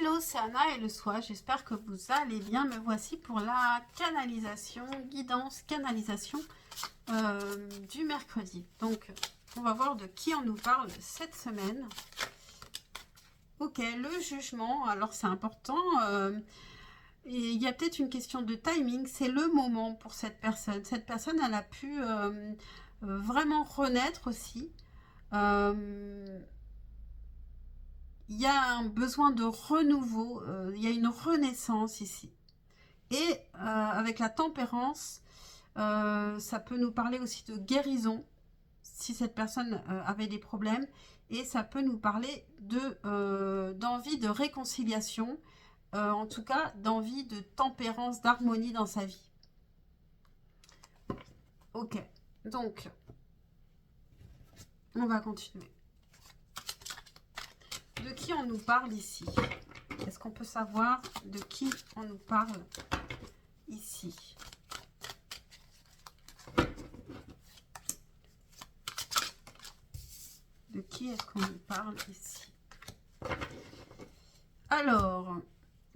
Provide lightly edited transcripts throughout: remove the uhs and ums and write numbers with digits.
Hello, c'est Anna et le soir, j'espère que vous allez bien. Me voici pour la canalisation, guidance, canalisation du mercredi. Donc, on va voir de qui on nous parle cette semaine. Ok, le jugement, alors c'est important. Il y a peut-être une question de timing, c'est le moment pour cette personne. Cette personne, elle a pu vraiment renaître aussi. Il y a un besoin de renouveau, il y a une renaissance ici. Et avec la tempérance, ça peut nous parler aussi de guérison, si cette personne avait des problèmes, et ça peut nous parler d'envie de réconciliation, en tout cas d'envie de tempérance, d'harmonie dans sa vie. Ok, donc on va continuer. De qui on nous parle ici? Est-ce qu'on peut savoir de qui on nous parle ici? De qui est-ce qu'on nous parle ici? Alors,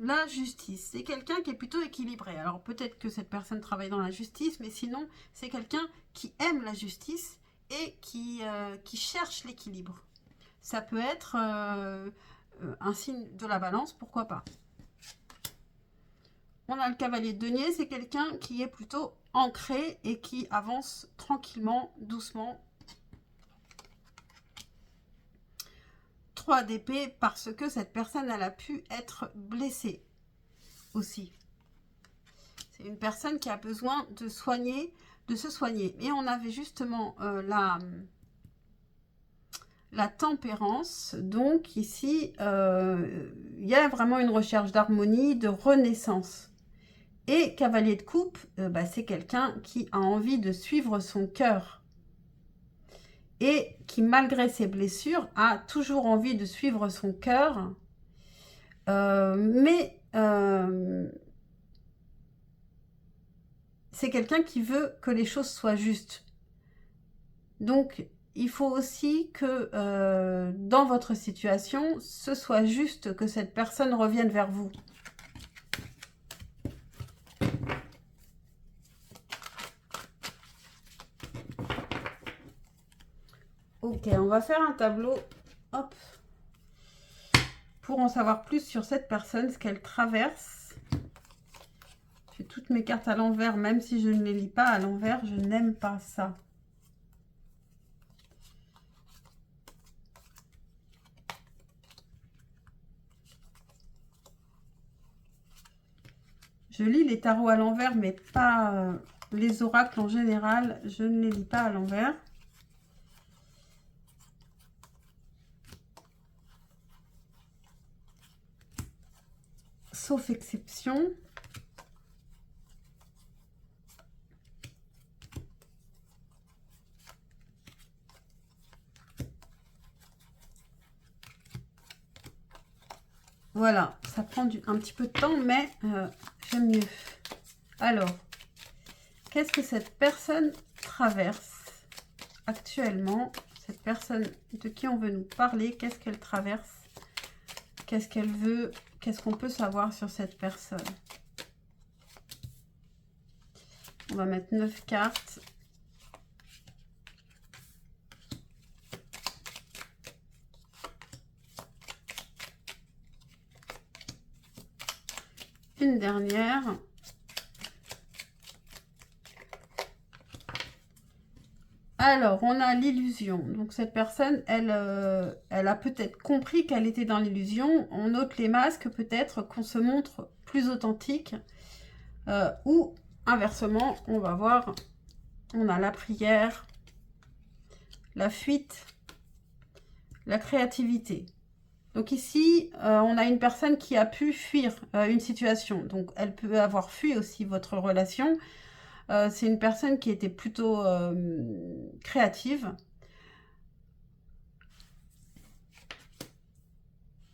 la justice, c'est quelqu'un qui est plutôt équilibré. Alors peut-être que cette personne travaille dans la justice, mais sinon, c'est quelqu'un qui aime la justice et qui cherche l'équilibre. Ça peut être un signe de la balance, pourquoi pas. On a le cavalier de denier, c'est quelqu'un qui est plutôt ancré et qui avance tranquillement, doucement. 3 d'épée parce que cette personne, elle a pu être blessée aussi. C'est une personne qui a besoin de se soigner. Et on avait justement la tempérance. Donc ici, il y a vraiment une recherche d'harmonie, de renaissance. Et cavalier de coupe, c'est quelqu'un qui a envie de suivre son cœur. Et qui, malgré ses blessures, a toujours envie de suivre son cœur. Mais c'est quelqu'un qui veut que les choses soient justes. Donc, il faut aussi que dans votre situation, ce soit juste que cette personne revienne vers vous. Ok, on va faire un tableau, hop, pour en savoir plus sur cette personne, ce qu'elle traverse. J'ai toutes mes cartes à l'envers, même si je ne les lis pas à l'envers, je n'aime pas ça. Je lis les tarots à l'envers, mais pas les oracles en général, je ne les lis pas à l'envers. Sauf exception. Voilà, ça prend un petit peu de temps, mais j'aime mieux. Alors, qu'est-ce que cette personne traverse actuellement? Cette personne de qui on veut nous parler, qu'est-ce qu'elle traverse? Qu'est-ce qu'elle veut? Qu'est-ce qu'on peut savoir sur cette personne? On va mettre 9 cartes. Une dernière. Alors, on a l'illusion. Donc, cette personne, elle a peut-être compris qu'elle était dans l'illusion. On ôte les masques, peut-être qu'on se montre plus authentique. Ou, inversement, on va voir, on a la prière, la fuite, la créativité. Donc ici, on a une personne qui a pu fuir une situation. Donc, elle peut avoir fui aussi votre relation. C'est une personne qui était plutôt créative.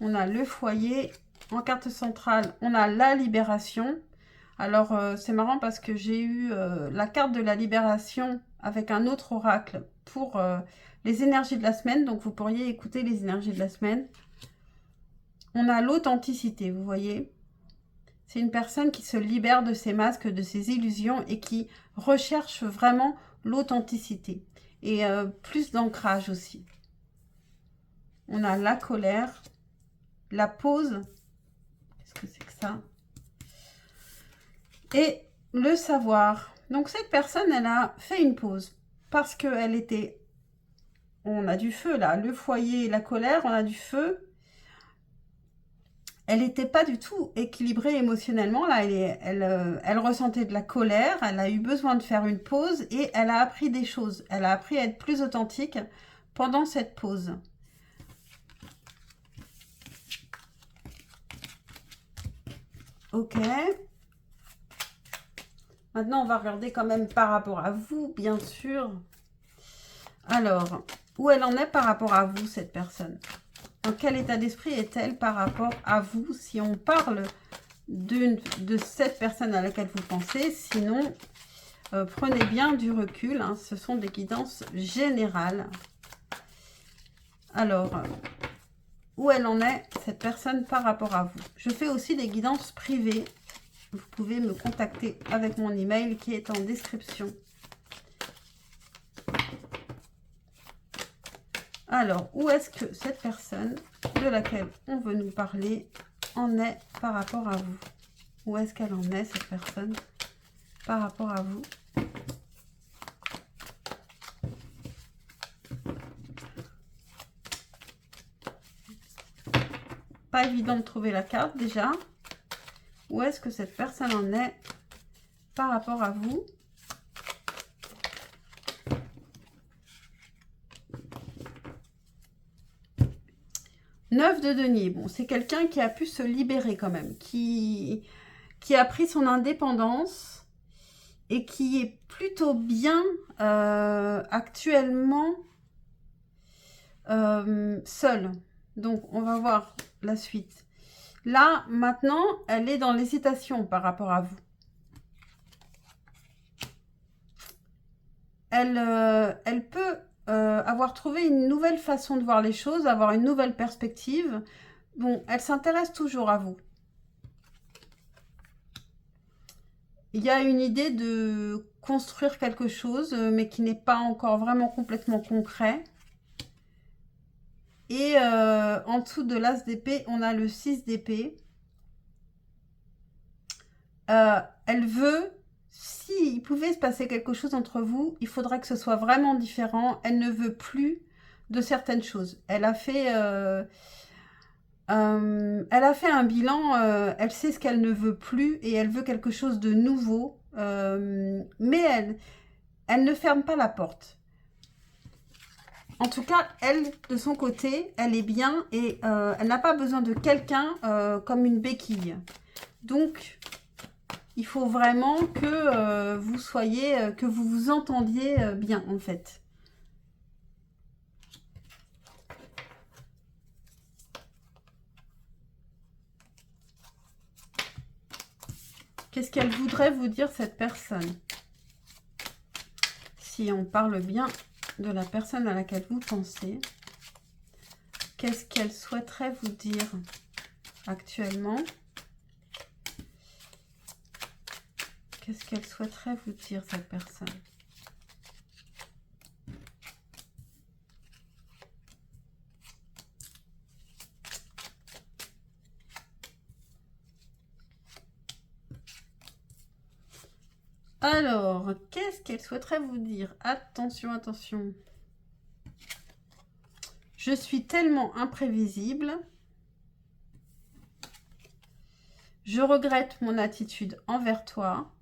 On a le foyer. En carte centrale, on a la libération. Alors, c'est marrant parce que j'ai eu la carte de la libération avec un autre oracle pour les énergies de la semaine. Donc, vous pourriez écouter les énergies de la semaine. on a l'authenticité, vous voyez. C'est une personne qui se libère de ses masques, de ses illusions et qui recherche vraiment l'authenticité. Et plus d'ancrage aussi. On a la colère, la pause. Qu'est-ce que c'est que ça? Et le savoir. Donc cette personne, elle a fait une pause parce qu'elle était... On a du feu là, le foyer, la colère, on a du feu. Elle n'était pas du tout équilibrée émotionnellement. Là, elle ressentait de la colère, elle a eu besoin de faire une pause et elle a appris des choses. Elle a appris à être plus authentique pendant cette pause. Ok. Maintenant, on va regarder quand même par rapport à vous, bien sûr. Alors, où elle en est par rapport à vous, cette personne? Dans quel état d'esprit est-elle par rapport à vous? Si on parle de cette personne à laquelle vous pensez, sinon, prenez bien du recul. Hein, ce sont des guidances générales. Alors, où elle en est, cette personne, par rapport à vous? Je fais aussi des guidances privées. Vous pouvez me contacter avec mon email qui est en description. Alors, où est-ce que cette personne de laquelle on veut nous parler en est par rapport à vous? Où est-ce qu'elle en est, cette personne, par rapport à vous? Pas évident de trouver la carte déjà. Où est-ce que cette personne en est par rapport à vous? Neuf de denier. Bon, c'est quelqu'un qui a pu se libérer quand même, qui a pris son indépendance et qui est plutôt bien actuellement seule. Donc, on va voir la suite. Là, maintenant, elle est dans l'hésitation par rapport à vous. Elle peut avoir trouvé une nouvelle façon de voir les choses, avoir une nouvelle perspective. Bon, elle s'intéresse toujours à vous. Il y a une idée de construire quelque chose, mais qui n'est pas encore vraiment complètement concret. Et en dessous de l'as d'épée, on a le 6 d'épée. Elle veut, s'il pouvait se passer quelque chose entre vous, il faudrait que ce soit vraiment différent. Elle ne veut plus de certaines choses. Elle a fait un bilan, elle sait ce qu'elle ne veut plus et elle veut quelque chose de nouveau. Mais elle ne ferme pas la porte. En tout cas, elle, de son côté, elle est bien et elle n'a pas besoin de quelqu'un comme une béquille. Donc, il faut vraiment que vous soyez, que vous vous entendiez bien, en fait. Qu'est-ce qu'elle voudrait vous dire, cette personne? Si on parle bien de la personne à laquelle vous pensez, qu'est-ce qu'elle souhaiterait vous dire actuellement? Qu'est-ce qu'elle souhaiterait vous dire, cette personne? Alors, qu'est-ce qu'elle souhaiterait vous dire? Attention, attention. Je suis tellement imprévisible. Je regrette mon attitude envers toi.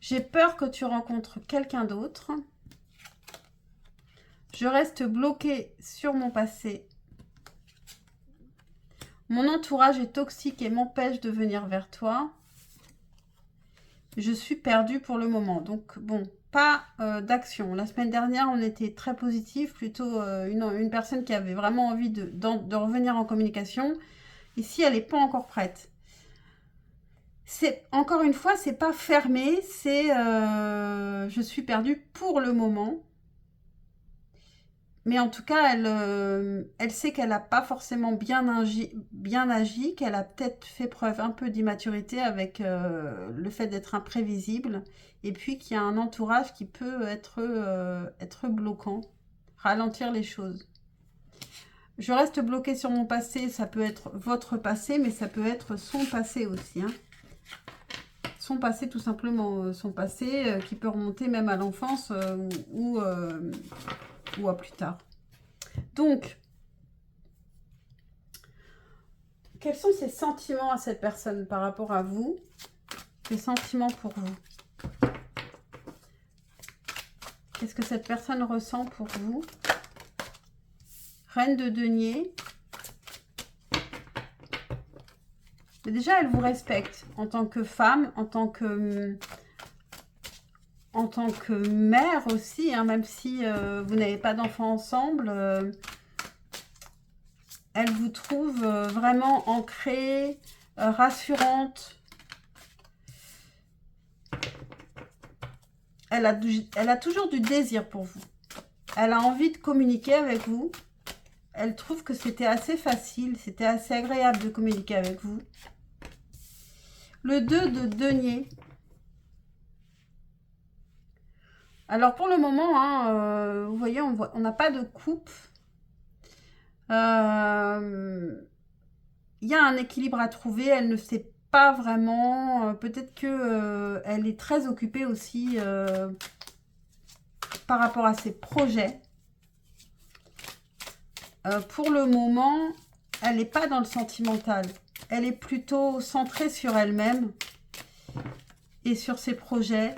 J'ai peur que tu rencontres quelqu'un d'autre. Je reste bloquée sur mon passé. Mon entourage est toxique et m'empêche de venir vers toi. Je suis perdue pour le moment. Donc, bon, pas d'action. La semaine dernière, on était très positif. Plutôt une personne qui avait vraiment envie de revenir en communication. Ici, elle n'est pas encore prête. Encore une fois, c'est pas fermé. C'est je suis perdue pour le moment. Mais en tout cas, elle sait qu'elle n'a pas forcément bien agi, qu'elle a peut-être fait preuve un peu d'immaturité avec le fait d'être imprévisible, et puis qu'il y a un entourage qui peut être bloquant, ralentir les choses. Je reste bloquée sur mon passé, ça peut être votre passé, mais ça peut être son passé aussi. Hein. Son passé, tout simplement, son passé qui peut remonter même à l'enfance ou à plus tard. Donc, quels sont ses sentiments à cette personne par rapport à vous? Ses sentiments pour vous. Qu'est-ce que cette personne ressent pour vous? Reine de denier. Mais déjà, elle vous respecte en tant que femme, en tant que mère aussi, hein, même si vous n'avez pas d'enfants ensemble. Elle vous trouve vraiment ancrée, rassurante. Elle a toujours du désir pour vous. Elle a envie de communiquer avec vous. Elle trouve que c'était assez facile, c'était assez agréable de communiquer avec vous. Le 2 de denier. Alors pour le moment, hein, vous voyez, on n'a pas de coupe. Il y a un équilibre à trouver. Elle ne sait pas vraiment. Peut-être que elle est très occupée aussi par rapport à ses projets. Pour le moment, elle n'est pas dans le sentimental. Elle est plutôt centrée sur elle-même et sur ses projets,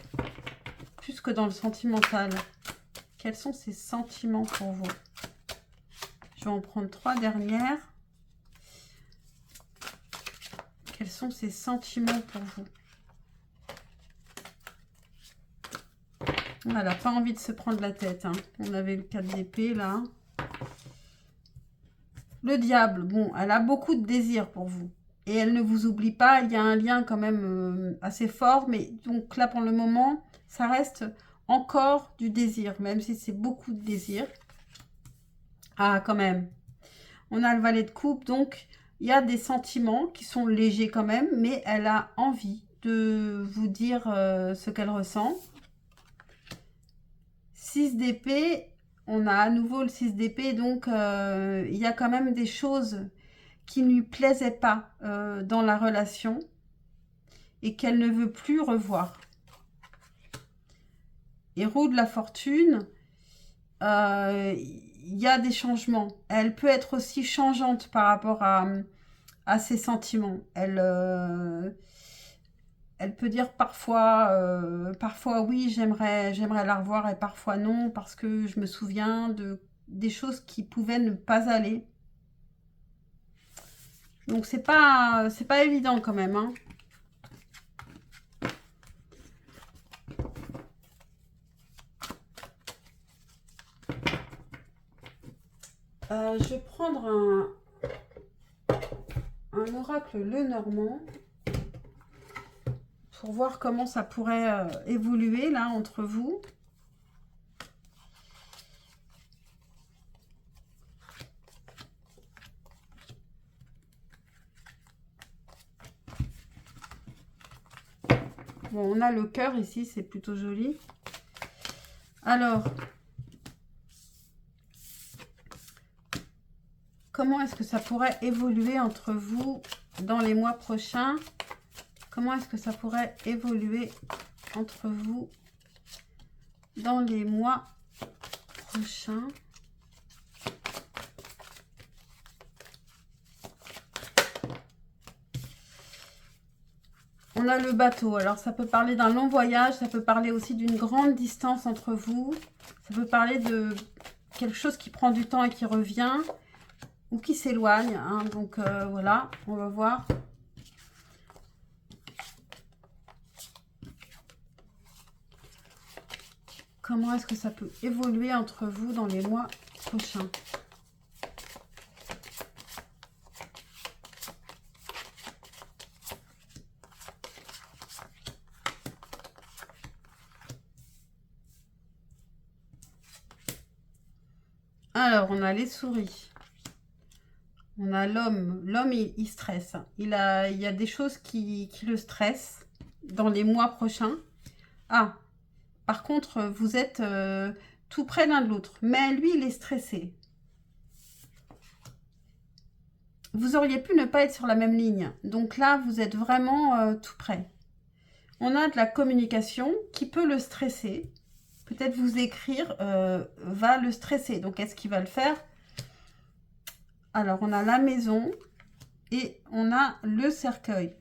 plus que dans le sentimental. Quels sont ses sentiments pour vous? Je vais en prendre 3 dernières. Quels sont ses sentiments pour vous? Elle n'a pas envie de se prendre la tête. Hein. On avait le 4 d'épée là. Le diable, bon, elle a beaucoup de désir pour vous. Et elle ne vous oublie pas, il y a un lien quand même assez fort. Mais donc là, pour le moment, ça reste encore du désir, même si c'est beaucoup de désir. Ah, quand même. On a le valet de coupe, donc il y a des sentiments qui sont légers quand même, mais elle a envie de vous dire ce qu'elle ressent. 6 d'épée, on a à nouveau le 6 d'épée, donc il y a quand même des choses qui ne lui plaisaient pas dans la relation et qu'elle ne veut plus revoir. Et roue de la fortune, il y a des changements. Elle peut être aussi changeante par rapport à ses sentiments. Elle peut dire parfois oui, j'aimerais la revoir et parfois non, parce que je me souviens des choses qui pouvaient ne pas aller. Donc c'est pas évident quand même. Hein. Je vais prendre un oracle Lenormand pour voir comment ça pourrait évoluer là entre vous. Bon, on a le cœur ici, c'est plutôt joli. Alors, comment est-ce que ça pourrait évoluer entre vous dans les mois prochains? Comment est-ce que ça pourrait évoluer entre vous dans les mois prochains? On a le bateau. Alors, ça peut parler d'un long voyage. Ça peut parler aussi d'une grande distance entre vous. Ça peut parler de quelque chose qui prend du temps et qui revient. Ou qui s'éloigne. Hein. Donc, voilà. On va voir. Comment est-ce que ça peut évoluer entre vous dans les mois prochains? Alors, on a les souris. On a l'homme. L'homme, il stresse. Il y a des choses qui le stressent dans les mois prochains. Ah, par contre, vous êtes tout près l'un de l'autre. Mais lui, il est stressé. Vous auriez pu ne pas être sur la même ligne. Donc là, vous êtes vraiment tout près. On a de la communication qui peut le stresser. Peut-être vous écrire va le stresser. Donc, est-ce qu'il va le faire? Alors, on a la maison et on a le cercueil.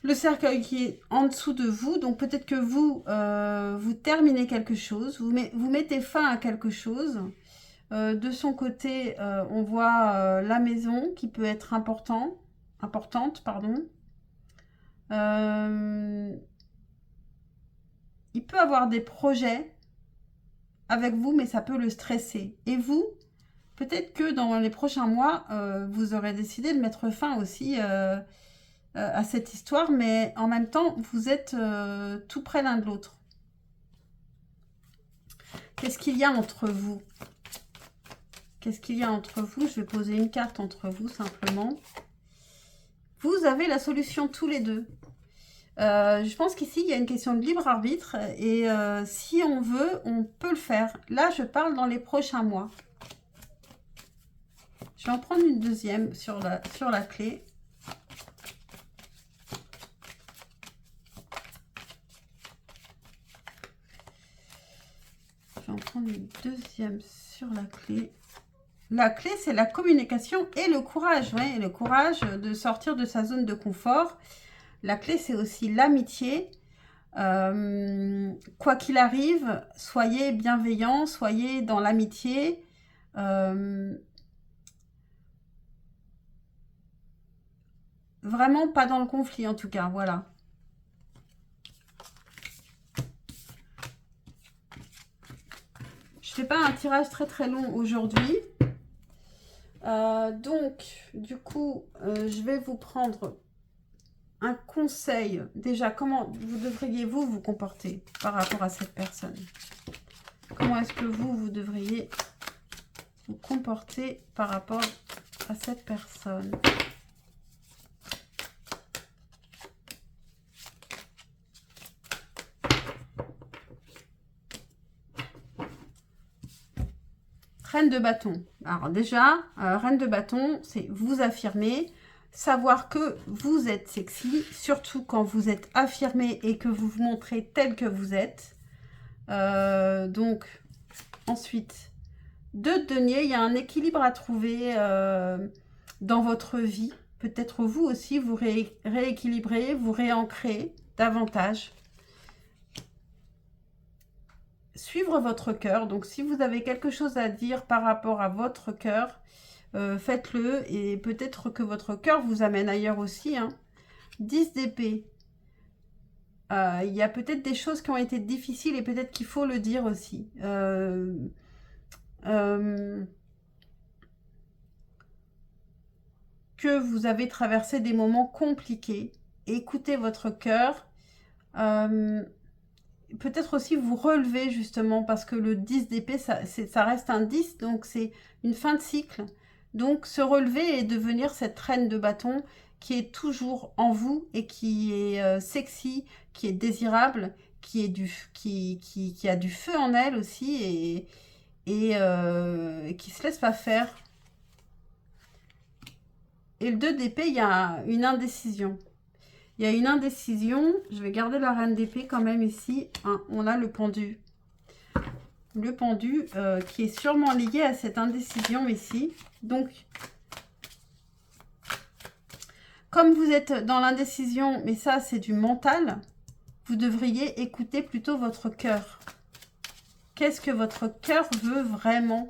Le cercueil qui est en dessous de vous. Donc, peut-être que vous, vous terminez quelque chose. Vous mettez fin à quelque chose. De son côté, on voit la maison qui peut être importante. Pardon. Il peut avoir des projets avec vous, mais ça peut le stresser. Et vous, peut-être que dans les prochains mois, vous aurez décidé de mettre fin aussi à cette histoire, mais en même temps, vous êtes tout près l'un de l'autre. Qu'est-ce qu'il y a entre vous? Qu'est-ce qu'il y a entre vous? Je vais poser une carte entre vous, simplement. Vous avez la solution tous les deux. Je pense qu'ici, il y a une question de libre arbitre. Et si on veut, on peut le faire. Là, je parle dans les prochains mois. Je vais en prendre une deuxième sur la clé. Je vais en prendre une deuxième sur la clé. La clé, c'est la communication et le courage. Ouais, le courage de sortir de sa zone de confort. La clé, c'est aussi l'amitié. Quoi qu'il arrive, soyez bienveillants, soyez dans l'amitié. Vraiment pas dans le conflit, en tout cas. Voilà. Je fais pas un tirage très long aujourd'hui. Donc, du coup, je vais vous prendre un conseil. Déjà, comment vous devriez vous comporter par rapport à cette personne? Comment est-ce que vous devriez vous comporter par rapport à cette personne? Reine de bâton. Alors déjà, reine de bâton, c'est vous affirmer, savoir que vous êtes sexy, surtout quand vous êtes affirmé et que vous vous montrez tel que vous êtes. Donc, ensuite, 2 deniers, il y a un équilibre à trouver dans votre vie. Peut-être vous aussi, vous rééquilibrez, vous réancrez davantage. Suivre votre cœur. Donc, si vous avez quelque chose à dire par rapport à votre cœur, faites-le. Et peut-être que votre cœur vous amène ailleurs aussi. 10 d'épée. Il y a peut-être des choses qui ont été difficiles et peut-être qu'il faut le dire aussi. Que vous avez traversé des moments compliqués. Écoutez votre cœur. Peut-être aussi vous relever justement parce que le 10 d'épée, ça reste un 10, donc c'est une fin de cycle. Donc se relever et devenir cette reine de bâton qui est toujours en vous et qui est sexy, qui est désirable, qui a du feu en elle aussi et qui se laisse pas faire. Et le 2 d'épée, il y a une indécision. Il y a une indécision. Je vais garder la reine d'épée quand même ici. On a le pendu. Le pendu qui est sûrement lié à cette indécision ici. Donc, comme vous êtes dans l'indécision, mais ça c'est du mental, vous devriez écouter plutôt votre cœur. Qu'est-ce que votre cœur veut vraiment?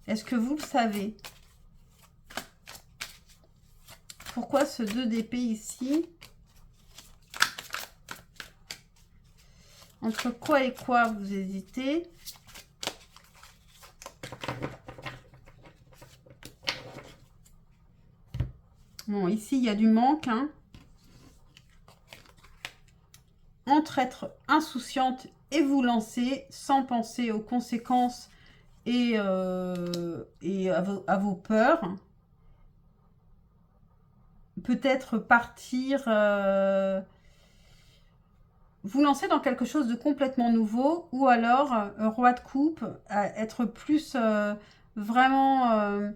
Est-ce que vous le savez? Pourquoi ce 2 d'épée ici? Entre quoi et quoi vous hésitez? Bon, ici, il y a du manque. Entre être insouciante et vous lancer sans penser aux conséquences et à vos peurs. Peut-être partir, vous lancer dans quelque chose de complètement nouveau, ou alors, roi de coupe, être plus vraiment...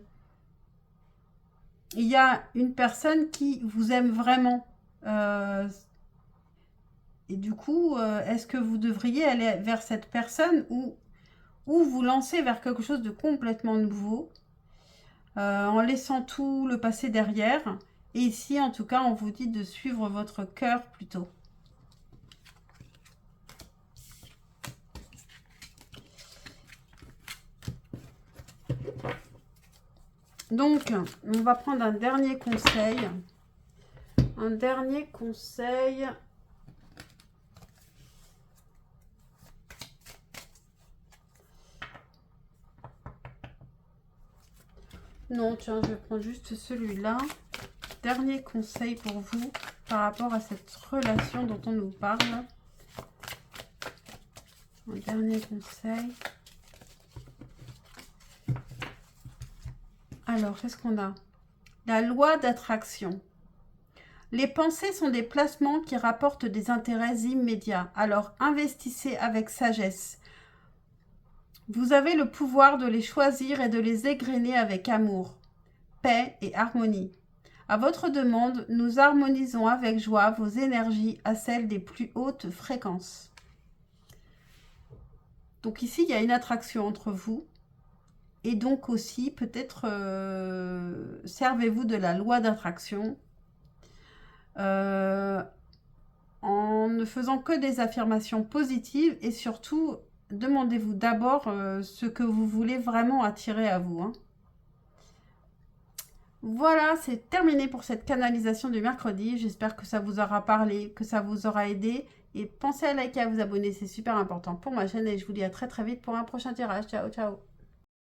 il y a une personne qui vous aime vraiment. Et du coup, est-ce que vous devriez aller vers cette personne ou vous lancer vers quelque chose de complètement nouveau, en laissant tout le passé derrière. Et ici, en tout cas, on vous dit de suivre votre cœur plutôt. Donc, on va prendre un dernier conseil. Un dernier conseil. Non, tiens, je vais prendre juste celui-là. Dernier conseil pour vous par rapport à cette relation dont on nous parle. Un dernier conseil. Alors, qu'est-ce qu'on a? La loi d'attraction. Les pensées sont des placements qui rapportent des intérêts immédiats. Alors, investissez avec sagesse. Vous avez le pouvoir de les choisir et de les égrener avec amour, paix et harmonie. À votre demande, nous harmonisons avec joie vos énergies à celles des plus hautes fréquences. Donc ici, il y a une attraction entre vous. Et donc aussi, peut-être, servez-vous de la loi d'attraction en ne faisant que des affirmations positives. Et surtout, demandez-vous d'abord ce que vous voulez vraiment attirer à vous. Voilà, c'est terminé pour cette canalisation du mercredi. J'espère que ça vous aura parlé, que ça vous aura aidé. Et pensez à liker, à vous abonner, c'est super important pour ma chaîne. Et je vous dis à très très vite pour un prochain tirage. Ciao, ciao.